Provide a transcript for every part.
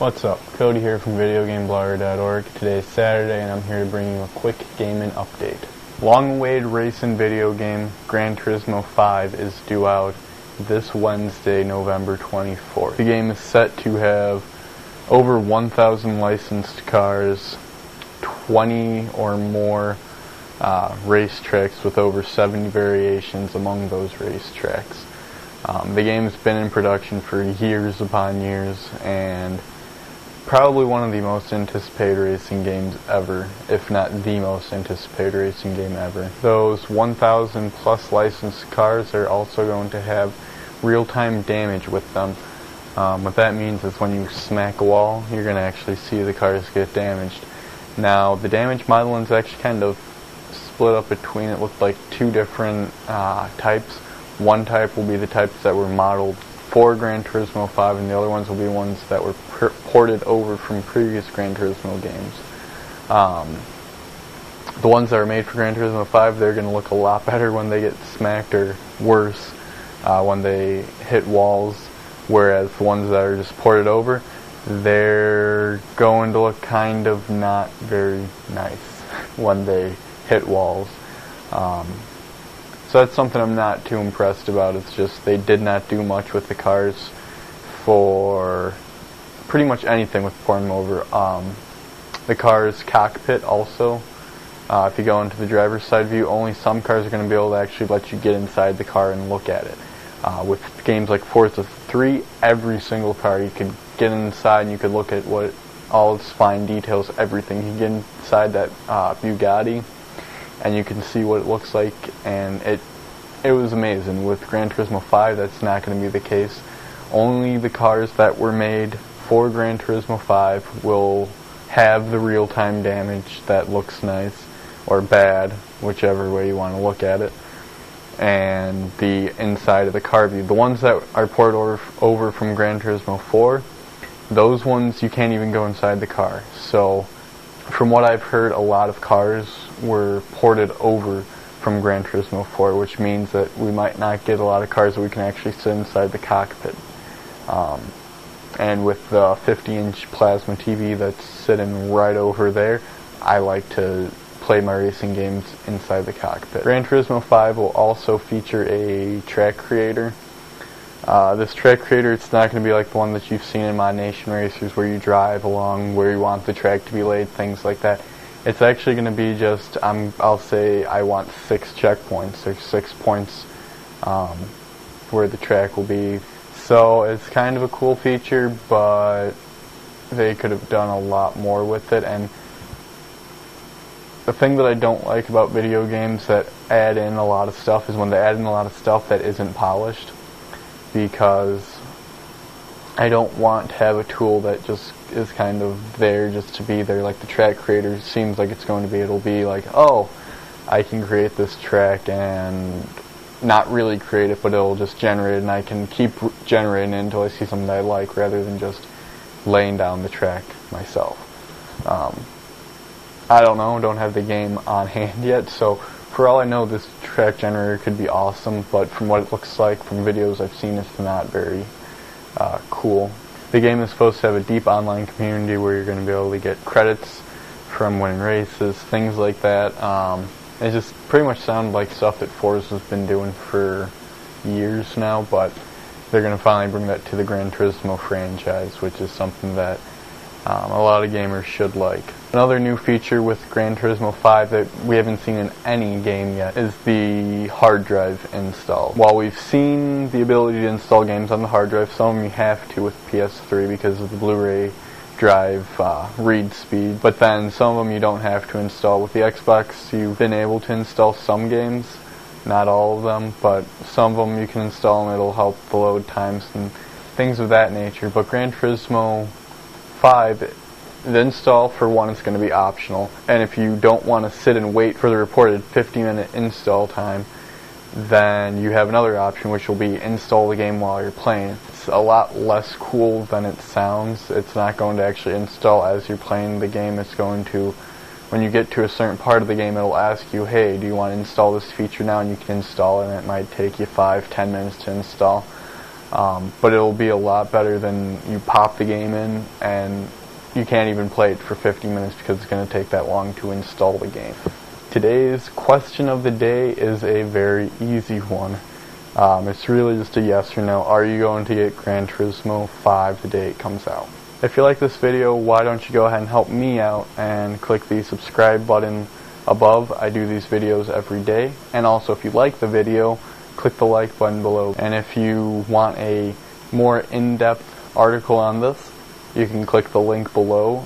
What's up? Cody here from VideoGameBloggr.org. Today is Saturday and I'm here to bring you a quick gaming update. Long-awaited racing video game Gran Turismo 5 is due out this Wednesday, November 24th. The game is set to have over 1,000 licensed cars, 20 or more racetracks with over 70 variations among those racetracks. The game's been in production for years upon years and probably one of the most anticipated racing games ever, if not the most anticipated racing game ever. Those 1,000 plus licensed cars are also going to have real-time damage with them. What that means is when you smack a wall, you're going to actually see the cars get damaged. Now, the damage modeling is actually kind of split up between, it looked like two different types. One type will be the types that were modeled for Gran Turismo 5, and the other ones will be ones that were ported over from previous Gran Turismo games. The ones that are made for Gran Turismo 5, they're going to look a lot better when they get smacked, or worse when they hit walls, whereas the ones that are just ported over, they're going to look kind of not very nice when they hit walls. So that's something I'm not too impressed about. It's just they did not do much with the cars for pretty much anything with pouring them over. The car's cockpit also, if you go into the driver's side view, only some cars are going to be able to actually let you get inside the car and look at it. With games like Forza 3, every single car you could get inside and you could look at what all its fine details, everything. You can get inside that Bugatti and you can see what it looks like, and it was amazing. With Gran Turismo 5, that's not going to be the case. Only the cars that were made for Gran Turismo 5 will have the real-time damage that looks nice, or bad, whichever way you want to look at it, and the inside of the car view. The ones that are ported over from Gran Turismo 4, those ones you can't even go inside the car. So, from what I've heard, a lot of cars were ported over from Gran Turismo 4, which means that we might not get a lot of cars that we can actually sit inside the cockpit. And with the 50-inch plasma TV that's sitting right over there, I like to play my racing games inside the cockpit. Gran Turismo 5 will also feature a track creator. This track creator, it's not going to be like the one that you've seen in Mod Nation Racers where you drive along where you want the track to be laid, things like that. It's actually going to be just, I'll say I want 6 checkpoints, or 6 points where the track will be. So it's kind of a cool feature, but they could have done a lot more with it. And the thing that I don't like about video games that add in a lot of stuff is when they add in a lot of stuff that isn't polished, because I don't want to have a tool that just is kind of there just to be there. Like the track creator seems like it's going to be, it'll be like, oh, I can create this track and not really create it, but it'll just generate it, and I can keep generating it until I see something that I like, rather than just laying down the track myself. I don't know, don't have the game on hand yet, so for all I know, this track generator could be awesome, but from what it looks like from videos I've seen, it's not very cool. The game is supposed to have a deep online community where you're going to be able to get credits from winning races, things like that. It just pretty much sounded like stuff that Forza's been doing for years now, but they're going to finally bring that to the Gran Turismo franchise, which is something that a lot of gamers should like. Another new feature with Gran Turismo 5 that we haven't seen in any game yet is the hard drive install. While we've seen the ability to install games on the hard drive, some of them you have to with PS3 because of the Blu-ray drive read speed, but then some of them you don't have to install. With the Xbox, you've been able to install some games, not all of them, but some of them you can install and it'll help the load times and things of that nature. But Gran Turismo 5, the install, for one, is going to be optional, and if you don't want to sit and wait for the reported 50-minute install time, then you have another option, which will be install the game while you're playing. It's a lot less cool than it sounds. It's not going to actually install as you're playing the game. It's going to, when you get to a certain part of the game, it'll ask you, hey, do you want to install this feature now? And you can install it, and it might take you 5-10 minutes to install. but it'll be a lot better than you pop the game in and you can't even play it for 50 minutes because it's going to take that long to install the game. Today's question of the day is a very easy one. It's really just a yes or no. Are you going to get Gran Turismo 5 the day it comes out? If you like this video, why don't you go ahead and help me out and click the subscribe button above. I do these videos every day. And also, if you like the video, click the like button below. And if you want a more in-depth article on this, you can click the link below.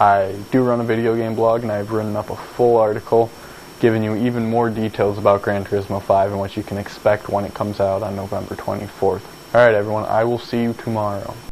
I do run a video game blog, and I've written up a full article giving you even more details about Gran Turismo 5 and what you can expect when it comes out on November 24th. Alright everyone, I will see you tomorrow.